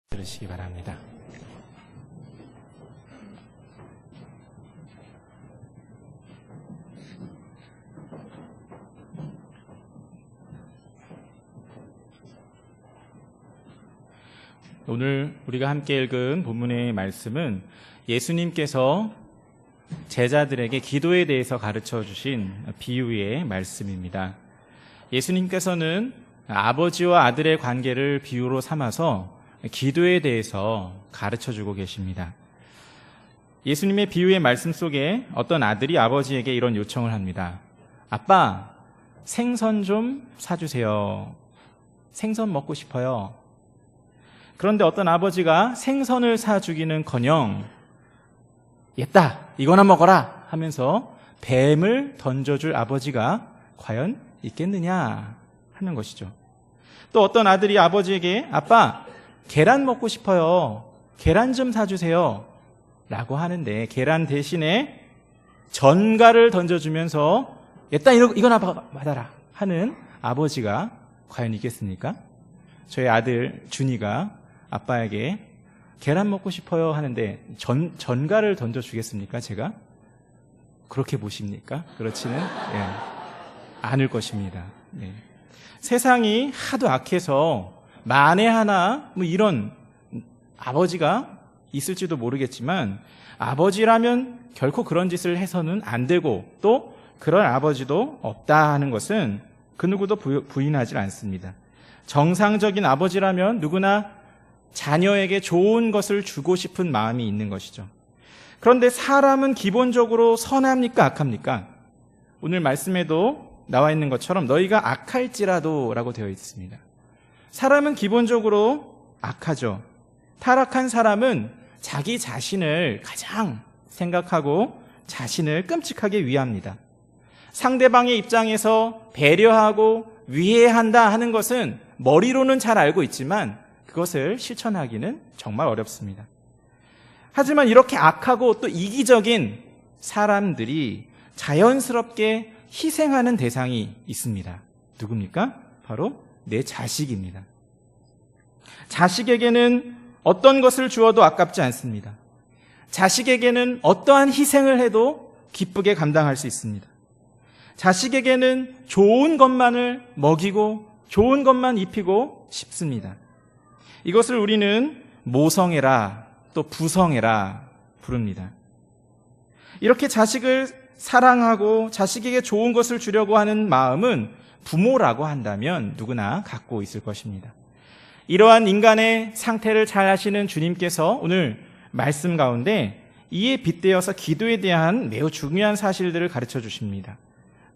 들으시기 바랍니다. 오늘 우리가 함께 읽은 본문의 말씀은 예수님께서 제자들에게 기도에 대해서 가르쳐 주신 비유의 말씀입니다. 예수님께서는 아버지와 아들의 관계를 비유로 삼아서 기도에 대해서 가르쳐 주고 계십니다. 예수님의 비유의 말씀 속에 어떤 아들이 아버지에게 이런 요청을 합니다. 아빠, 생선 좀 사주세요. 생선 먹고 싶어요. 그런데 어떤 아버지가 생선을 사주기는커녕 얘따, 이거나 먹어라 하면서 뱀을 던져줄 아버지가 과연 있겠느냐 하는 것이죠. 또 어떤 아들이 아버지에게 아빠, 계란 먹고 싶어요. 계란 좀 사주세요. 라고 하는데 계란 대신에 전갈을 던져주면서 얘따, 이거나 받아라 하는 아버지가 과연 있겠습니까? 저희 아들 준이가 아빠에게 계란 먹고 싶어요 하는데 전갈을 던져주겠습니까? 제가? 그렇게 보십니까? 그렇지는 않을 것입니다. 세상이 하도 악해서 만에 하나 이런 아버지가 있을지도 모르겠지만 아버지라면 결코 그런 짓을 해서는 안 되고 또 그런 아버지도 없다 하는 것은 그 누구도 부인하지 않습니다. 정상적인 아버지라면 누구나 자녀에게 좋은 것을 주고 싶은 마음이 있는 것이죠. 그런데 사람은 기본적으로 선합니까? 악합니까? 오늘 말씀에도 나와 있는 것처럼 너희가 악할지라도 라고 되어 있습니다. 사람은 기본적으로 악하죠. 타락한 사람은 자기 자신을 가장 생각하고 자신을 끔찍하게 위합니다. 상대방의 입장에서 배려하고 위해한다 하는 것은 머리로는 잘 알고 있지만 그것을 실천하기는 정말 어렵습니다. 하지만 이렇게 악하고 또 이기적인 사람들이 자연스럽게 희생하는 대상이 있습니다. 누굽니까? 바로 내 자식입니다. 자식에게는 어떤 것을 주어도 아깝지 않습니다. 자식에게는 어떠한 희생을 해도 기쁘게 감당할 수 있습니다. 자식에게는 좋은 것만을 먹이고 좋은 것만 입히고 싶습니다. 이것을 우리는 모성애라 또 부성애라 부릅니다. 이렇게 자식을 사랑하고 자식에게 좋은 것을 주려고 하는 마음은 부모라고 한다면 누구나 갖고 있을 것입니다. 이러한 인간의 상태를 잘 아시는 주님께서 오늘 말씀 가운데 이에 빗대어서 기도에 대한 매우 중요한 사실들을 가르쳐 주십니다.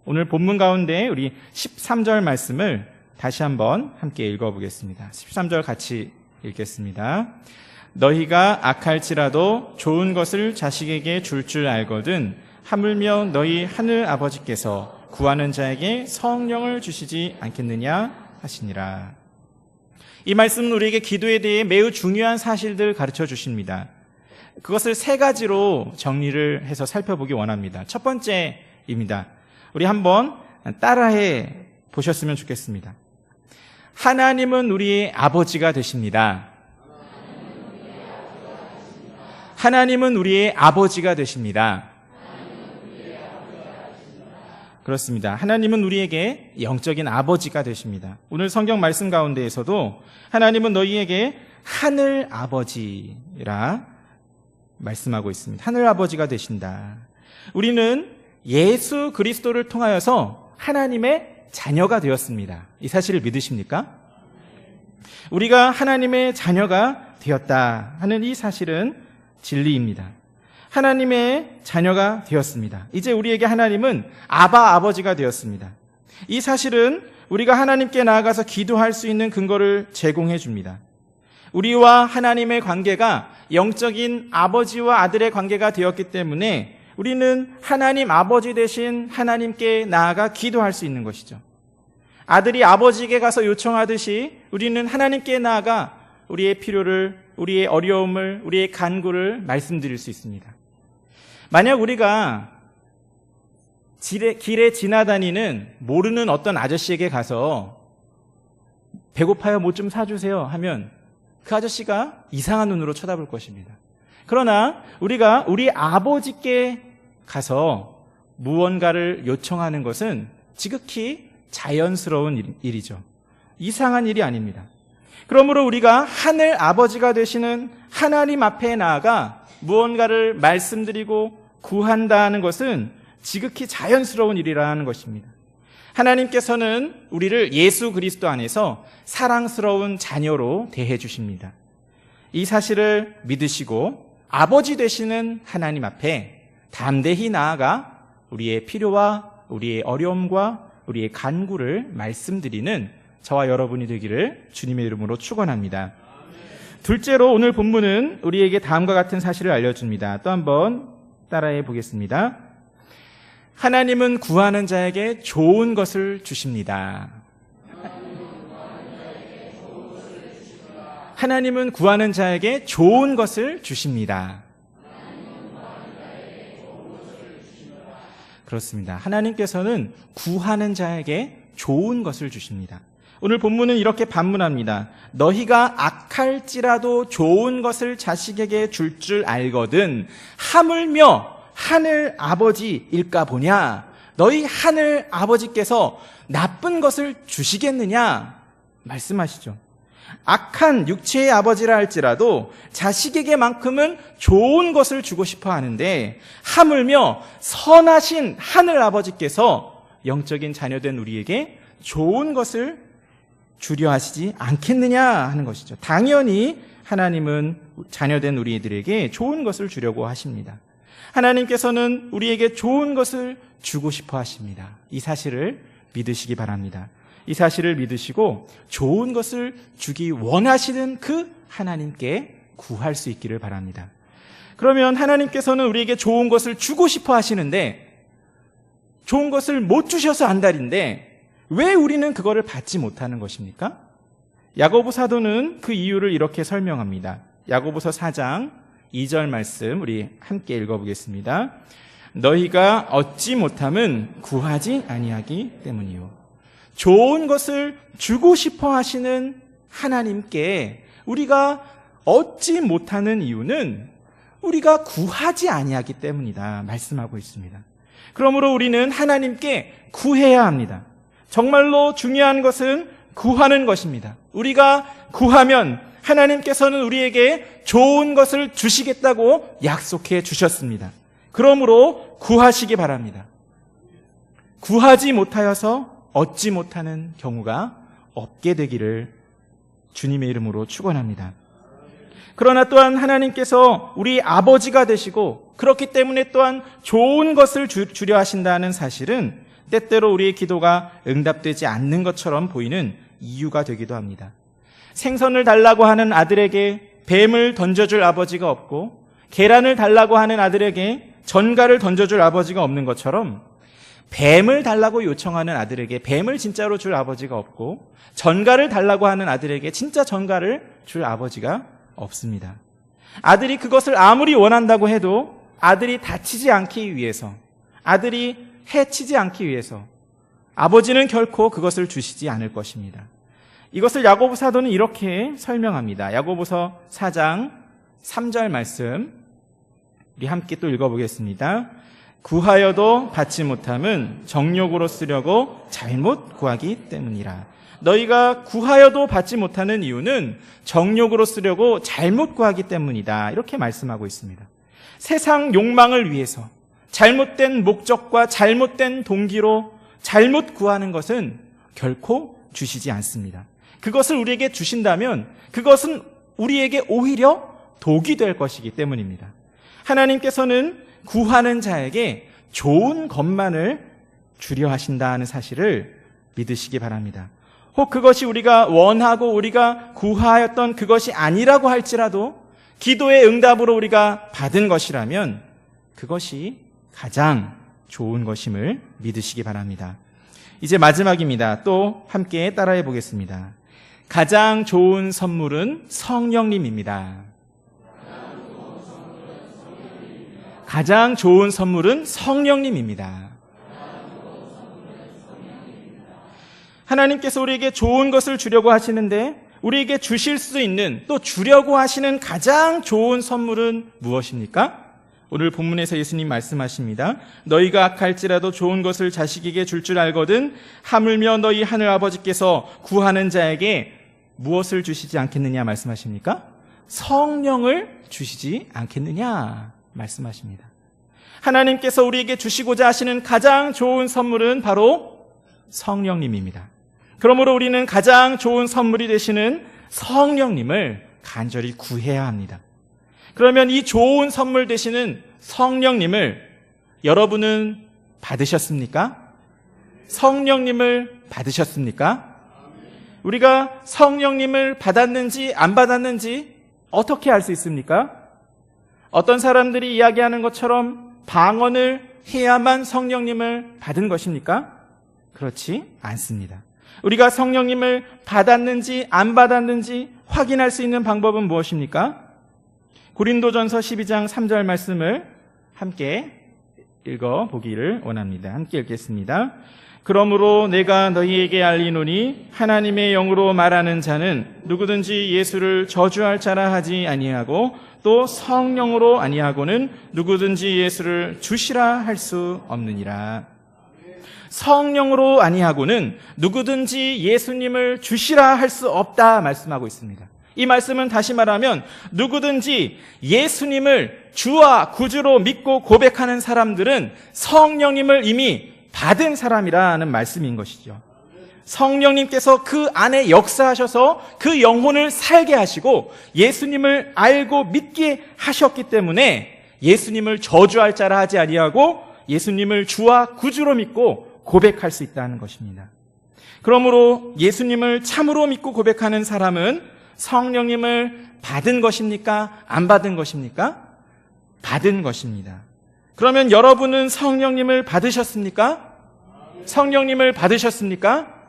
오늘 본문 가운데 우리 13절 말씀을 다시 한번 함께 읽어보겠습니다. 13절 같이 읽겠습니다. 너희가 악할지라도 좋은 것을 자식에게 줄 줄 알거든 하물며 너희 하늘 아버지께서 구하는 자에게 성령을 주시지 않겠느냐 하시니라. 이 말씀은 우리에게 기도에 대해 매우 중요한 사실들을 가르쳐 주십니다. 그것을 세 가지로 정리를 해서 살펴보기 원합니다. 첫 번째입니다. 우리 한번 따라해 보셨으면 좋겠습니다. 하나님은 우리의 아버지가 되십니다. 하나님은 우리의 아버지가 되십니다. 그렇습니다. 하나님은 우리에게 영적인 아버지가 되십니다. 오늘 성경 말씀 가운데에서도 하나님은 너희에게 하늘 아버지라 말씀하고 있습니다. 하늘 아버지가 되신다. 우리는 예수 그리스도를 통하여서 하나님의 자녀가 되었습니다. 이 사실을 믿으십니까? 우리가 하나님의 자녀가 되었다 하는 이 사실은 진리입니다. 하나님의 자녀가 되었습니다. 이제 우리에게 하나님은 아바 아버지가 되었습니다. 이 사실은 우리가 하나님께 나아가서 기도할 수 있는 근거를 제공해 줍니다. 우리와 하나님의 관계가 영적인 아버지와 아들의 관계가 되었기 때문에 우리는 하나님 아버지 대신 하나님께 나아가 기도할 수 있는 것이죠. 아들이 아버지에게 가서 요청하듯이 우리는 하나님께 나아가 우리의 필요를, 우리의 어려움을, 우리의 간구를 말씀드릴 수 있습니다. 만약 우리가 길에 지나다니는 모르는 어떤 아저씨에게 가서 배고파요, 뭐 좀 사주세요 하면 그 아저씨가 이상한 눈으로 쳐다볼 것입니다. 그러나 우리가 우리 아버지께 가서 무언가를 요청하는 것은 지극히 자연스러운 일이죠. 이상한 일이 아닙니다. 그러므로 우리가 하늘 아버지가 되시는 하나님 앞에 나아가 무언가를 말씀드리고 구한다는 것은 지극히 자연스러운 일이라는 것입니다. 하나님께서는 우리를 예수 그리스도 안에서 사랑스러운 자녀로 대해 주십니다. 이 사실을 믿으시고 아버지 되시는 하나님 앞에 담대히 나아가 우리의 필요와 우리의 어려움과 우리의 간구를 말씀드리는 저와 여러분이 되기를 주님의 이름으로 축원합니다. 둘째로 오늘 본문은 우리에게 다음과 같은 사실을 알려줍니다. 또 한번 따라해 보겠습니다. 하나님은 구하는 자에게 좋은 것을 주십니다. 하나님은 구하는 자에게 좋은 것을 주십니다. 그렇습니다. 하나님께서는 구하는 자에게 좋은 것을 주십니다. 오늘 본문은 이렇게 반문합니다. 너희가 악할지라도 좋은 것을 자식에게 줄 줄 알거든 하물며 하늘 아버지일까 보냐. 너희 하늘 아버지께서 나쁜 것을 주시겠느냐 말씀하시죠. 악한 육체의 아버지라 할지라도 자식에게만큼은 좋은 것을 주고 싶어 하는데 하물며 선하신 하늘 아버지께서 영적인 자녀된 우리에게 좋은 것을 주려 하시지 않겠느냐 하는 것이죠. 당연히 하나님은 자녀된 우리들에게 좋은 것을 주려고 하십니다. 하나님께서는 우리에게 좋은 것을 주고 싶어 하십니다. 이 사실을 믿으시기 바랍니다. 이 사실을 믿으시고 좋은 것을 주기 원하시는 그 하나님께 구할 수 있기를 바랍니다. 그러면 하나님께서는 우리에게 좋은 것을 주고 싶어 하시는데 좋은 것을 못 주셔서 안달인데 왜 우리는 그거를 받지 못하는 것입니까? 야고보 사도는 그 이유를 이렇게 설명합니다. 야고보서 4장 2절 말씀 우리 함께 읽어보겠습니다. 너희가 얻지 못함은 구하지 아니하기 때문이요. 좋은 것을 주고 싶어 하시는 하나님께 우리가 얻지 못하는 이유는 우리가 구하지 아니하기 때문이다 말씀하고 있습니다. 그러므로 우리는 하나님께 구해야 합니다. 정말로 중요한 것은 구하는 것입니다. 우리가 구하면 하나님께서는 우리에게 좋은 것을 주시겠다고 약속해 주셨습니다. 그러므로 구하시기 바랍니다. 구하지 못하여서 얻지 못하는 경우가 없게 되기를 주님의 이름으로 축원합니다. 그러나 또한 하나님께서 우리 아버지가 되시고 그렇기 때문에 또한 좋은 것을 주려 하신다는 사실은 때때로 우리의 기도가 응답되지 않는 것처럼 보이는 이유가 되기도 합니다. 생선을 달라고 하는 아들에게 뱀을 던져줄 아버지가 없고 계란을 달라고 하는 아들에게 전갈을 던져줄 아버지가 없는 것처럼 뱀을 달라고 요청하는 아들에게 뱀을 진짜로 줄 아버지가 없고 전갈을 달라고 하는 아들에게 진짜 전갈을 줄 아버지가 없습니다. 아들이 그것을 아무리 원한다고 해도 아들이 다치지 않기 위해서, 아들이 해치지 않기 위해서 아버지는 결코 그것을 주시지 않을 것입니다. 이것을 야고보 사도는 이렇게 설명합니다. 야고보서 4장 3절 말씀 우리 함께 또 읽어보겠습니다. 구하여도 받지 못함은 정욕으로 쓰려고 잘못 구하기 때문이라. 너희가 구하여도 받지 못하는 이유는 정욕으로 쓰려고 잘못 구하기 때문이다. 이렇게 말씀하고 있습니다. 세상 욕망을 위해서 잘못된 목적과 잘못된 동기로 잘못 구하는 것은 결코 주시지 않습니다. 그것을 우리에게 주신다면 그것은 우리에게 오히려 독이 될 것이기 때문입니다. 하나님께서는 구하는 자에게 좋은 것만을 주려 하신다는 사실을 믿으시기 바랍니다. 혹 그것이 우리가 원하고 우리가 구하였던 그것이 아니라고 할지라도 기도의 응답으로 우리가 받은 것이라면 그것이 가장 좋은 것임을 믿으시기 바랍니다. 이제 마지막입니다. 또 함께 따라해 보겠습니다. 가장 좋은 선물은 성령님입니다. 가장 좋은 선물은 성령님입니다. 하나님께서 우리에게 좋은 것을 주려고 하시는데 우리에게 주실 수 있는, 또 주려고 하시는 가장 좋은 선물은 무엇입니까? 오늘 본문에서 예수님 말씀하십니다. 너희가 악할지라도 좋은 것을 자식에게 줄 알거든 하물며 너희 하늘 아버지께서 구하는 자에게 무엇을 주시지 않겠느냐 말씀하십니까? 성령을 주시지 않겠느냐 말씀하십니다. 하나님께서 우리에게 주시고자 하시는 가장 좋은 선물은 바로 성령님입니다. 그러므로 우리는 가장 좋은 선물이 되시는 성령님을 간절히 구해야 합니다. 그러면 이 좋은 선물 되시는 성령님을 여러분은 받으셨습니까? 성령님을 받으셨습니까? 우리가 성령님을 받았는지 안 받았는지 어떻게 알 수 있습니까? 어떤 사람들이 이야기하는 것처럼 방언을 해야만 성령님을 받은 것입니까? 그렇지 않습니다. 우리가 성령님을 받았는지 안 받았는지 확인할 수 있는 방법은 무엇입니까? 고린도전서 12장 3절 말씀을 함께 읽어보기를 원합니다. 함께 읽겠습니다. 그러므로 내가 너희에게 알리노니 하나님의 영으로 말하는 자는 누구든지 예수를 저주할 자라 하지 아니하고 또 성령으로 아니하고는 누구든지 예수를 주시라 할 수 없느니라. 성령으로 아니하고는 누구든지 예수님을 주시라 할 수 없다 말씀하고 있습니다. 이 말씀은 다시 말하면 누구든지 예수님을 주와 구주로 믿고 고백하는 사람들은 성령님을 이미 받은 사람이라는 말씀인 것이죠. 성령님께서 그 안에 역사하셔서 그 영혼을 살게 하시고 예수님을 알고 믿게 하셨기 때문에 예수님을 저주할 자라 하지 아니하고 예수님을 주와 구주로 믿고 고백할 수 있다는 것입니다. 그러므로 예수님을 참으로 믿고 고백하는 사람은 성령님을 받은 것입니까? 안 받은 것입니까? 받은 것입니다. 그러면 여러분은 성령님을 받으셨습니까? 성령님을 받으셨습니까?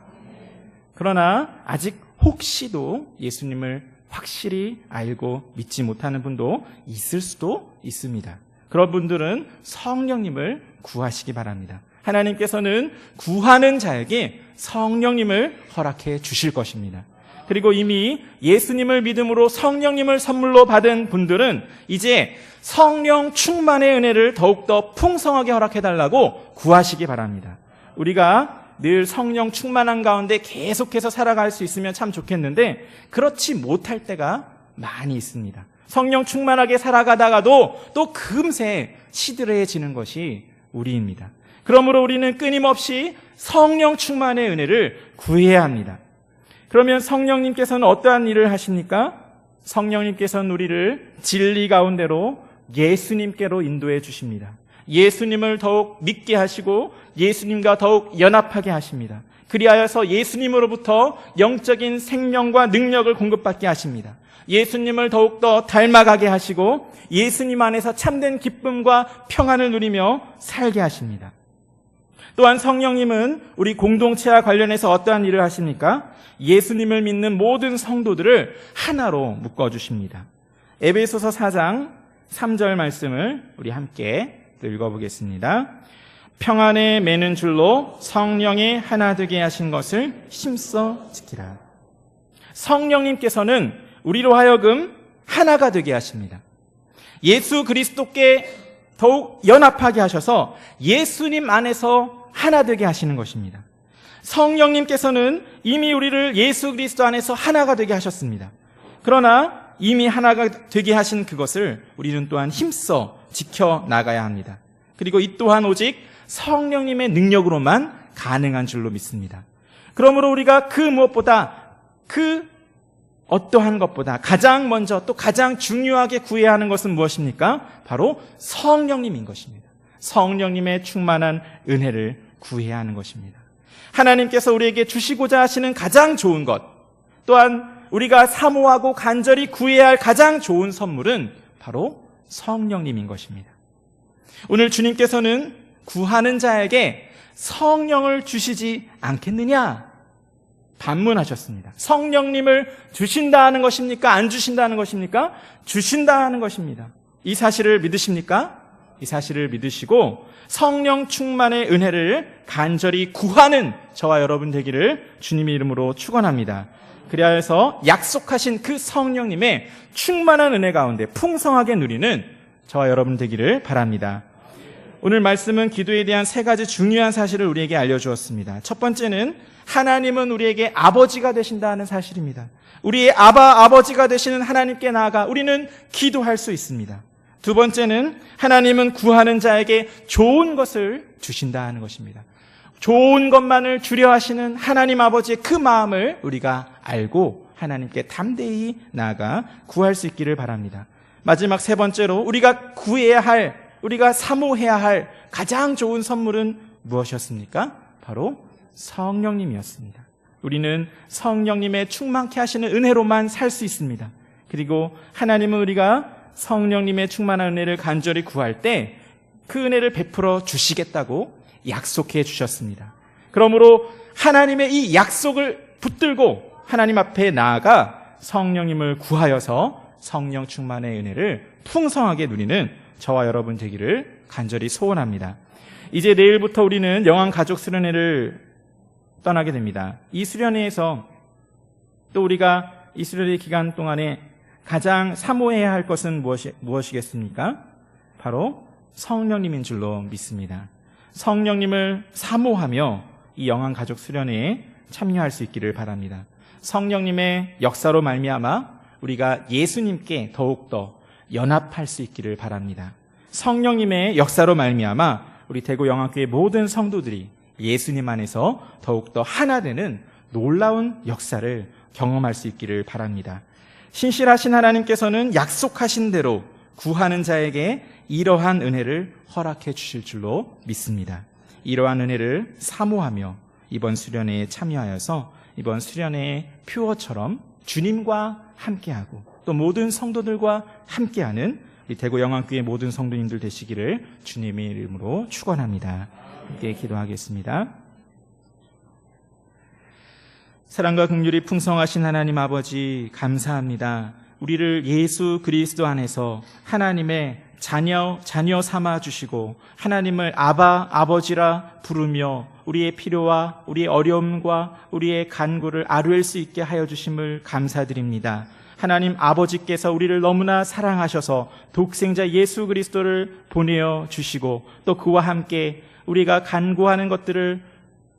그러나 아직 혹시도 예수님을 확실히 알고 믿지 못하는 분도 있을 수도 있습니다. 그런 분들은 성령님을 구하시기 바랍니다. 하나님께서는 구하는 자에게 성령님을 허락해 주실 것입니다. 그리고 이미 예수님을 믿음으로 성령님을 선물로 받은 분들은 이제 성령 충만의 은혜를 더욱더 풍성하게 허락해달라고 구하시기 바랍니다. 우리가 늘 성령 충만한 가운데 계속해서 살아갈 수 있으면 참 좋겠는데 그렇지 못할 때가 많이 있습니다. 성령 충만하게 살아가다가도 또 금세 시들해지는 것이 우리입니다. 그러므로 우리는 끊임없이 성령 충만의 은혜를 구해야 합니다. 그러면 성령님께서는 어떠한 일을 하십니까? 성령님께서는 우리를 진리 가운데로 예수님께로 인도해 주십니다. 예수님을 더욱 믿게 하시고 예수님과 더욱 연합하게 하십니다. 그리하여서 예수님으로부터 영적인 생명과 능력을 공급받게 하십니다. 예수님을 더욱더 닮아가게 하시고 예수님 안에서 참된 기쁨과 평안을 누리며 살게 하십니다. 또한 성령님은 우리 공동체와 관련해서 어떠한 일을 하십니까? 예수님을 믿는 모든 성도들을 하나로 묶어주십니다. 에베소서 4장 3절 말씀을 우리 함께 읽어보겠습니다. 평안에 매는 줄로 성령의 하나 되게 하신 것을 힘써 지키라. 성령님께서는 우리로 하여금 하나가 되게 하십니다. 예수 그리스도께 더욱 연합하게 하셔서 예수님 안에서 하나 되게 하시는 것입니다. 성령님께서는 이미 우리를 예수 그리스도 안에서 하나가 되게 하셨습니다. 그러나 이미 하나가 되게 하신 그것을 우리는 또한 힘써 지켜나가야 합니다. 그리고 이 또한 오직 성령님의 능력으로만 가능한 줄로 믿습니다. 그러므로 우리가 그 무엇보다 그 어떠한 것보다 가장 먼저 또 가장 중요하게 구해야 하는 것은 무엇입니까? 바로 성령님인 것입니다. 성령님의 충만한 은혜를 구해야 하는 것입니다. 하나님께서 우리에게 주시고자 하시는 가장 좋은 것, 또한 우리가 사모하고 간절히 구해야 할 가장 좋은 선물은 바로 성령님인 것입니다. 오늘 주님께서는 구하는 자에게 성령을 주시지 않겠느냐 반문하셨습니다. 성령님을 주신다는 것입니까? 안 주신다는 것입니까? 주신다는 것입니다. 이 사실을 믿으십니까? 이 사실을 믿으시고 성령 충만의 은혜를 간절히 구하는 저와 여러분 되기를 주님의 이름으로 축원합니다. 그래서 약속하신 그 성령님의 충만한 은혜 가운데 풍성하게 누리는 저와 여러분 되기를 바랍니다. 오늘 말씀은 기도에 대한 세 가지 중요한 사실을 우리에게 알려주었습니다. 첫 번째는 하나님은 우리에게 아버지가 되신다는 사실입니다. 우리의 아버지가 되시는 하나님께 나아가 우리는 기도할 수 있습니다. 두 번째는 하나님은 구하는 자에게 좋은 것을 주신다는 것입니다. 좋은 것만을 주려 하시는 하나님 아버지의 그 마음을 우리가 알고 하나님께 담대히 나아가 구할 수 있기를 바랍니다. 마지막 세 번째로 우리가 구해야 할, 우리가 사모해야 할 가장 좋은 선물은 무엇이었습니까? 바로 성령님이었습니다. 우리는 성령님의 충만케 하시는 은혜로만 살 수 있습니다. 그리고 하나님은 우리가 성령님의 충만한 은혜를 간절히 구할 때 그 은혜를 베풀어 주시겠다고 약속해 주셨습니다. 그러므로 하나님의 이 약속을 붙들고 하나님 앞에 나아가 성령님을 구하여서 성령 충만의 은혜를 풍성하게 누리는 저와 여러분 되기를 간절히 소원합니다. 이제 내일부터 우리는 영안 가족 수련회를 떠나게 됩니다. 이 수련회에서 또 우리가 이 수련회 기간 동안에 가장 사모해야 할 것은 무엇이겠습니까? 바로 성령님인 줄로 믿습니다. 성령님을 사모하며 이 영안 가족 수련회에 참여할 수 있기를 바랍니다. 성령님의 역사로 말미암아 우리가 예수님께 더욱더 연합할 수 있기를 바랍니다. 성령님의 역사로 말미암아 우리 대구 영안교회 모든 성도들이 예수님 안에서 더욱더 하나 되는 놀라운 역사를 경험할 수 있기를 바랍니다. 신실하신 하나님께서는 약속하신 대로 구하는 자에게 이러한 은혜를 허락해 주실 줄로 믿습니다. 이러한 은혜를 사모하며 이번 수련회에 참여하여서 이번 수련회의 표어처럼 주님과 함께하고 또 모든 성도들과 함께하는 우리 대구 영안교회 모든 성도님들 되시기를 주님의 이름으로 축원합니다. 함께 기도하겠습니다. 사랑과 긍휼이 풍성하신 하나님 아버지 감사합니다. 우리를 예수 그리스도 안에서 하나님의 자녀 삼아 주시고 하나님을 아버지라 부르며 우리의 필요와 우리의 어려움과 우리의 간구를 아뢰일 수 있게 하여 주심을 감사드립니다. 하나님 아버지께서 우리를 너무나 사랑하셔서 독생자 예수 그리스도를 보내어 주시고 또 그와 함께 우리가 간구하는 것들을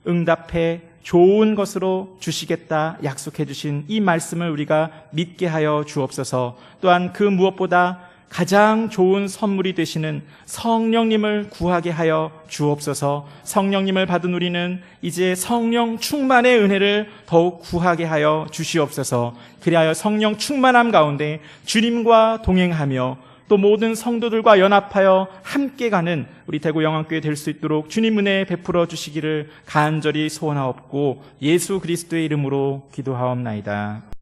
응답해 좋은 것으로 주시겠다 약속해 주신 이 말씀을 우리가 믿게 하여 주옵소서. 또한 그 무엇보다 가장 좋은 선물이 되시는 성령님을 구하게 하여 주옵소서. 성령님을 받은 우리는 이제 성령 충만의 은혜를 더욱 구하게 하여 주시옵소서. 그리하여 성령 충만함 가운데 주님과 동행하며 또 모든 성도들과 연합하여 함께 가는 우리 대구 영안교회 될 수 있도록 주님 은혜 베풀어 주시기를 간절히 소원하옵고 예수 그리스도의 이름으로 기도하옵나이다.